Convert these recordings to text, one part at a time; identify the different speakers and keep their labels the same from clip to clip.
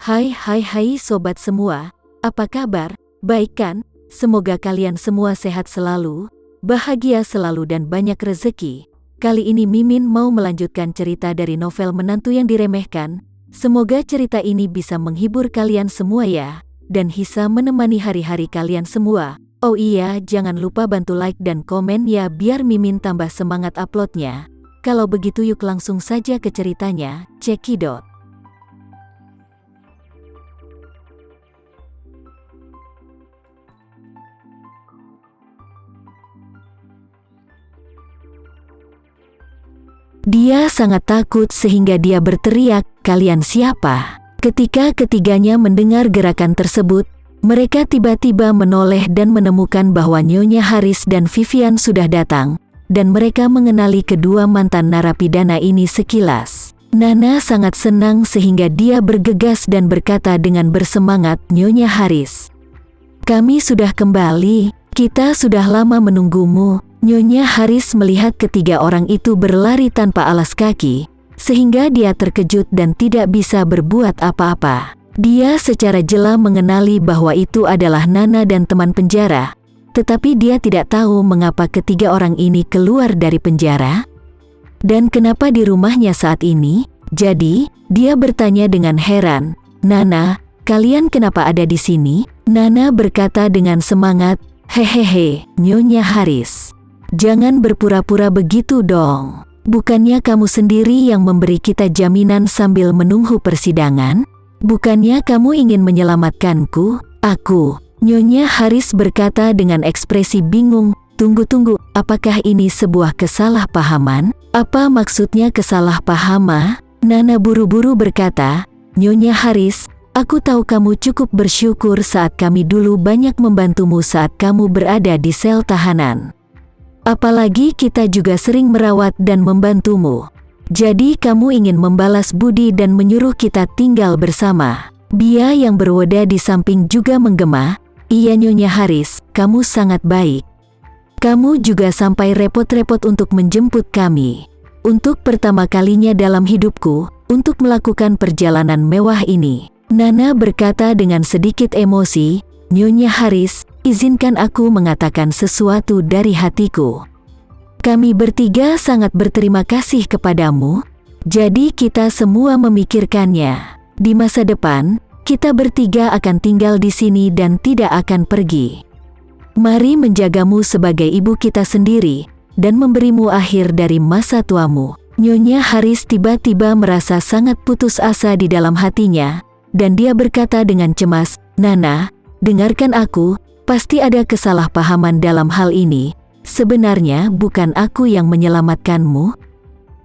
Speaker 1: Hai sobat semua, apa kabar? Baik kan? Semoga kalian semua sehat selalu, bahagia selalu dan banyak rezeki. Kali ini Mimin mau melanjutkan cerita dari novel Menantu yang Diremehkan. Semoga cerita ini bisa menghibur kalian semua ya, dan bisa menemani hari-hari kalian semua. Oh iya, jangan lupa bantu like dan komen ya biar Mimin tambah semangat uploadnya. Kalau begitu yuk langsung saja ke ceritanya, cekidot. Dia sangat takut sehingga dia berteriak, "Kalian siapa?" Ketika ketiganya mendengar gerakan tersebut, mereka tiba-tiba menoleh dan menemukan bahwa Nyonya Haris dan Vivian sudah datang, dan mereka mengenali kedua mantan narapidana ini sekilas. Nana sangat senang sehingga dia bergegas dan berkata dengan bersemangat, "Nyonya Haris, kami sudah kembali, kita sudah lama menunggumu." Nyonya Haris melihat ketiga orang itu berlari tanpa alas kaki, sehingga dia terkejut dan tidak bisa berbuat apa-apa. Dia secara jela mengenali bahwa itu adalah Nana dan teman penjara, tetapi dia tidak tahu mengapa ketiga orang ini keluar dari penjara, dan kenapa di rumahnya saat ini. Jadi, dia bertanya dengan heran, "Nana, kalian kenapa ada di sini?" Nana berkata dengan semangat, "Hehehe, Nyonya Haris. Jangan berpura-pura begitu dong. Bukannya kamu sendiri yang memberi kita jaminan sambil menunggu persidangan? Bukannya kamu ingin menyelamatkanku?" "Aku." Nyonya Haris berkata dengan ekspresi bingung. Tunggu, apakah ini sebuah kesalahpahaman? Apa maksudnya kesalahpahaman?" Nana buru-buru berkata, "Nyonya Haris, aku tahu kamu cukup bersyukur saat kami dulu banyak membantumu saat kamu berada di sel tahanan. Apalagi kita juga sering merawat dan membantumu. Jadi kamu ingin membalas budi dan menyuruh kita tinggal bersama." Bia yang berweda di samping juga menggema, "Iya Nyonya Haris, kamu sangat baik. Kamu juga sampai repot-repot untuk menjemput kami. Untuk pertama kalinya dalam hidupku, untuk melakukan perjalanan mewah ini." Nana berkata dengan sedikit emosi, "Nyonya Haris, izinkan aku mengatakan sesuatu dari hatiku. Kami bertiga sangat berterima kasih kepadamu. Jadi kita semua memikirkannya. Di masa depan, kita bertiga akan tinggal di sini dan tidak akan pergi. Mari menjagamu sebagai ibu kita sendiri, dan memberimu akhir dari masa tuamu." Nyonya Haris tiba-tiba merasa sangat putus asa di dalam hatinya, dan dia berkata dengan cemas, "Nana, dengarkan aku. Pasti ada kesalahpahaman dalam hal ini. Sebenarnya bukan aku yang menyelamatkanmu.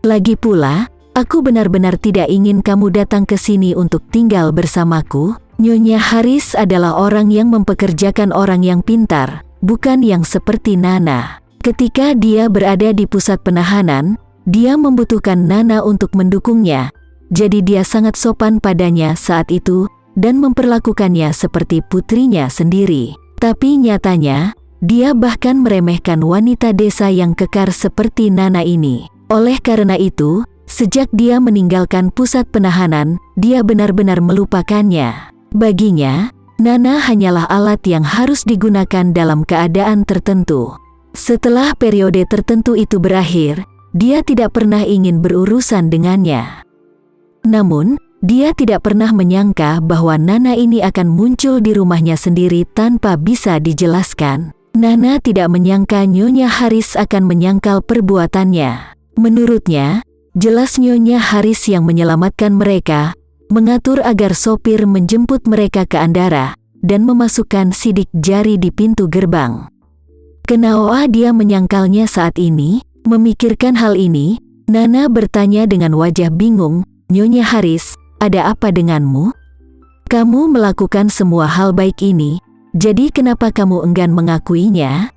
Speaker 1: Lagi pula, aku benar-benar tidak ingin kamu datang ke sini untuk tinggal bersamaku." Nyonya Haris adalah orang yang mempekerjakan orang yang pintar, bukan yang seperti Nana. Ketika dia berada di pusat penahanan, dia membutuhkan Nana untuk mendukungnya. Jadi dia sangat sopan padanya saat itu, dan memperlakukannya seperti putrinya sendiri. Tapi nyatanya, dia bahkan meremehkan wanita desa yang kekar seperti Nana ini. Oleh karena itu, sejak dia meninggalkan pusat penahanan, dia benar-benar melupakannya. Baginya, Nana hanyalah alat yang harus digunakan dalam keadaan tertentu. Setelah periode tertentu itu berakhir, dia tidak pernah ingin berurusan dengannya. Namun, dia tidak pernah menyangka bahwa Nana ini akan muncul di rumahnya sendiri tanpa bisa dijelaskan. Nana tidak menyangka Nyonya Haris akan menyangkal perbuatannya. Menurutnya, jelas Nyonya Haris yang menyelamatkan mereka, mengatur agar sopir menjemput mereka ke Andara, dan memasukkan sidik jari di pintu gerbang. Kenapa dia menyangkalnya saat ini? Memikirkan hal ini, Nana bertanya dengan wajah bingung, "Nyonya Haris, ada apa denganmu? Kamu melakukan semua hal baik ini, jadi kenapa kamu enggan mengakuinya?"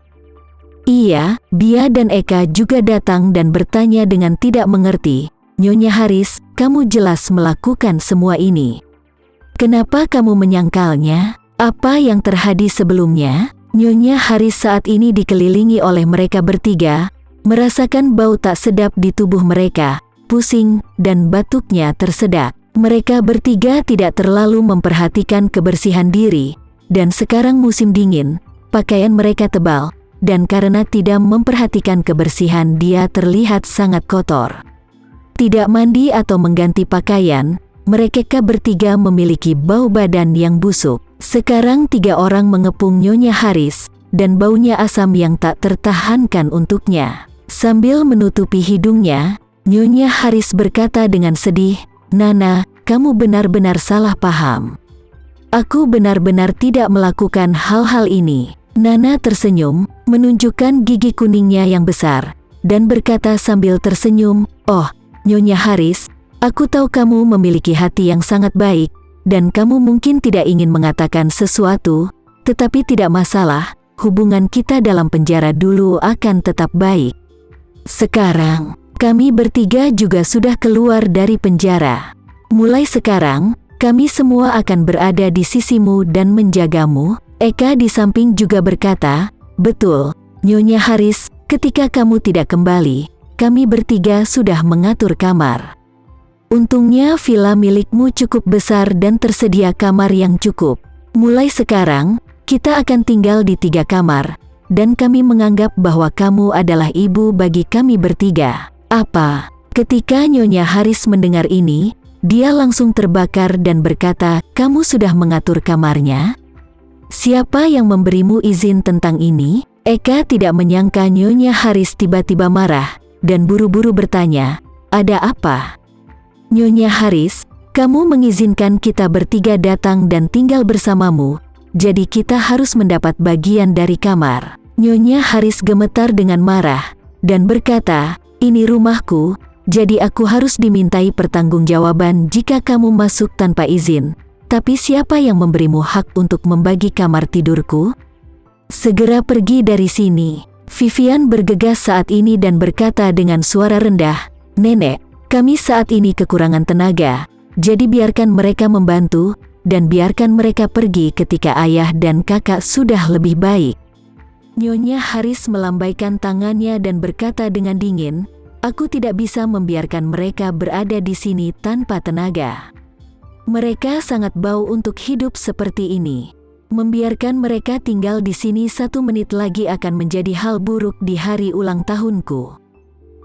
Speaker 1: "Iya, Bia dan Eka juga datang dan bertanya dengan tidak mengerti, 'Nyonya Haris, kamu jelas melakukan semua ini. Kenapa kamu menyangkalnya? Apa yang terjadi sebelumnya?" Nyonya Haris saat ini dikelilingi oleh mereka bertiga, merasakan bau tak sedap di tubuh mereka, pusing, dan batuknya tersedak. Mereka bertiga tidak terlalu memperhatikan kebersihan diri, dan sekarang musim dingin, pakaian mereka tebal, dan karena tidak memperhatikan kebersihan dia terlihat sangat kotor. Tidak mandi atau mengganti pakaian, mereka bertiga memiliki bau badan yang busuk. Sekarang 3 orang mengepung Nyonya Haris, dan baunya asam yang tak tertahankan untuknya. Sambil menutupi hidungnya, Nyonya Haris berkata dengan sedih, "Nana, kamu benar-benar salah paham. Aku benar-benar tidak melakukan hal-hal ini." Nana tersenyum, menunjukkan gigi kuningnya yang besar, dan berkata sambil tersenyum, "Oh, Nyonya Haris, aku tahu kamu memiliki hati yang sangat baik, dan kamu mungkin tidak ingin mengatakan sesuatu, tetapi tidak masalah, hubungan kita dalam penjara dulu akan tetap baik. Sekarang, kami bertiga juga sudah keluar dari penjara. Mulai sekarang, kami semua akan berada di sisimu dan menjagamu." Eka di samping juga berkata, "Betul, Nyonya Haris, ketika kamu tidak kembali, kami bertiga sudah mengatur kamar. Untungnya villa milikmu cukup besar dan tersedia kamar yang cukup. Mulai sekarang, kita akan tinggal di 3 kamar, dan kami menganggap bahwa kamu adalah ibu bagi kami bertiga." "Apa?" Ketika Nyonya Haris mendengar ini, dia langsung terbakar dan berkata, "Kamu sudah mengatur kamarnya? Siapa yang memberimu izin tentang ini?" Eka tidak menyangka Nyonya Haris tiba-tiba marah, dan buru-buru bertanya, "Ada apa?" "Nyonya Haris, kamu mengizinkan kita bertiga datang dan tinggal bersamamu, jadi kita harus mendapat bagian dari kamar." Nyonya Haris gemetar dengan marah, dan berkata, "Ini rumahku, jadi aku harus dimintai pertanggungjawaban jika kamu masuk tanpa izin. Tapi siapa yang memberimu hak untuk membagi kamar tidurku? Segera pergi dari sini." Vivian bergegas saat ini dan berkata dengan suara rendah, "Nenek, kami saat ini kekurangan tenaga, jadi biarkan mereka membantu, dan biarkan mereka pergi ketika ayah dan kakak sudah lebih baik." Nyonya Haris melambaikan tangannya dan berkata dengan dingin, "Aku tidak bisa membiarkan mereka berada di sini tanpa tenaga. Mereka sangat bau untuk hidup seperti ini. Membiarkan mereka tinggal di sini 1 menit lagi akan menjadi hal buruk di hari ulang tahunku.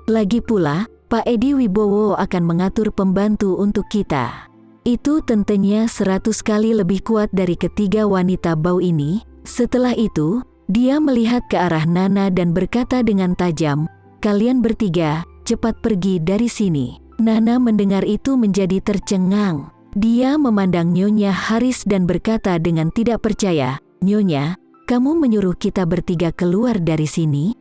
Speaker 1: Lagi pula, Pak Edi Wibowo akan mengatur pembantu untuk kita. Itu tentunya 100 kali lebih kuat dari ketiga wanita bau ini." Setelah itu, dia melihat ke arah Nana dan berkata dengan tajam, "Kalian bertiga, cepat pergi dari sini." Nana mendengar itu menjadi tercengang. Dia memandang Nyonya Haris dan berkata dengan tidak percaya, "Nyonya, kamu menyuruh kita bertiga keluar dari sini?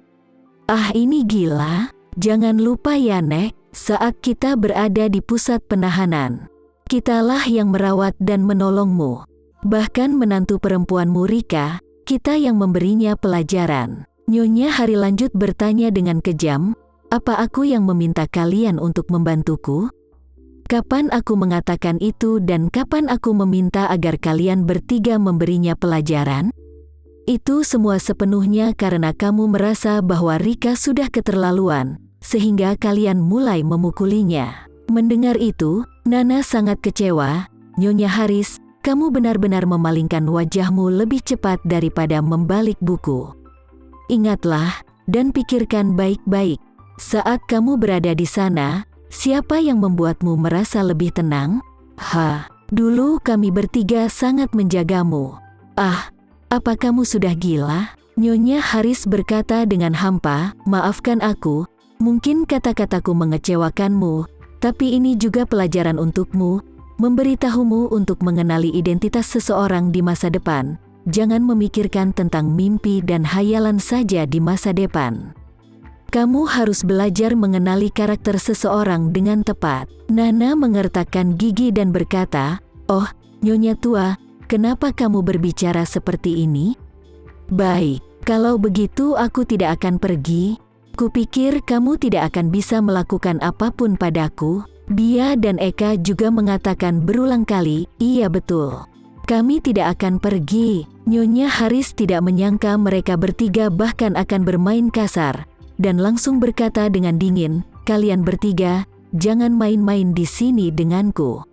Speaker 1: Ah, ini gila. Jangan lupa ya Nek, saat kita berada di pusat penahanan, kitalah yang merawat dan menolongmu. Bahkan menantu perempuanmu Rika, kita yang memberinya pelajaran." Nyonya Hari lanjut bertanya dengan kejam, "Apa aku yang meminta kalian untuk membantuku? Kapan aku mengatakan itu dan kapan aku meminta agar kalian bertiga memberinya pelajaran? Itu semua sepenuhnya karena kamu merasa bahwa Rika sudah keterlaluan, sehingga kalian mulai memukulinya." Mendengar itu, Nana sangat kecewa. "Nyonya Haris, kamu benar-benar memalingkan wajahmu lebih cepat daripada membalik buku. Ingatlah, dan pikirkan baik-baik. Saat kamu berada di sana, siapa yang membuatmu merasa lebih tenang? Dulu kami bertiga sangat menjagamu. Ah, apa kamu sudah gila?" Nyonya Haris berkata dengan hampa, "Maafkan aku, mungkin kata-kataku mengecewakanmu, tapi ini juga pelajaran untukmu, memberitahumu untuk mengenali identitas seseorang di masa depan. Jangan memikirkan tentang mimpi dan hayalan saja di masa depan. Kamu harus belajar mengenali karakter seseorang dengan tepat." Nana mengertakkan gigi dan berkata, "Oh, Nyonya tua, kenapa kamu berbicara seperti ini? Baik, kalau begitu aku tidak akan pergi. Kupikir kamu tidak akan bisa melakukan apapun padaku." Bia dan Eka juga mengatakan berulang kali, "Iya betul. Kami tidak akan pergi." Nyonya Haris tidak menyangka mereka bertiga bahkan akan bermain kasar, dan langsung berkata dengan dingin, "Kalian bertiga, jangan main-main di sini denganku.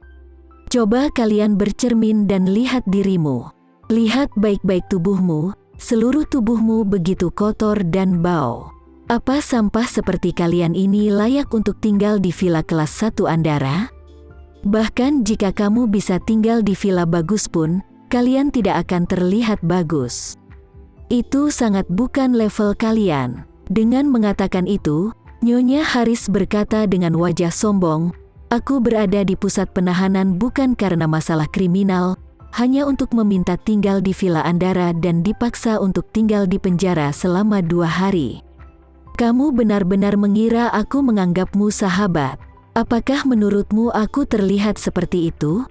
Speaker 1: Coba kalian bercermin dan lihat dirimu. Lihat baik-baik tubuhmu, seluruh tubuhmu begitu kotor dan bau. Apa sampah seperti kalian ini layak untuk tinggal di villa kelas 1 Andara? Bahkan jika kamu bisa tinggal di villa bagus pun, kalian tidak akan terlihat bagus. Itu sangat bukan level kalian. Dengan mengatakan itu, Nyonya Haris berkata dengan wajah sombong, "Aku berada di pusat penahanan bukan karena masalah kriminal, hanya untuk meminta tinggal di villa Andara dan dipaksa untuk tinggal di penjara selama 2 hari. Kamu benar-benar mengira aku menganggapmu sahabat? Apakah menurutmu aku terlihat seperti itu?"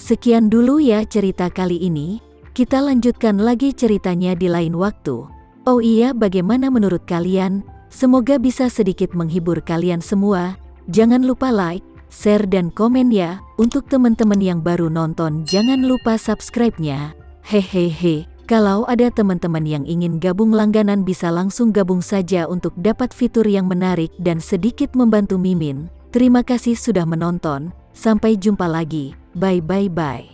Speaker 1: Sekian dulu ya cerita kali ini, kita lanjutkan lagi ceritanya di lain waktu. Oh iya, bagaimana menurut kalian? Semoga bisa sedikit menghibur kalian semua. Jangan lupa like, share dan komen ya. Untuk teman-teman yang baru nonton jangan lupa subscribe-nya. Hehehe, kalau ada teman-teman yang ingin gabung langganan bisa langsung gabung saja untuk dapat fitur yang menarik dan sedikit membantu Mimin. Terima kasih sudah menonton, sampai jumpa lagi. Bye.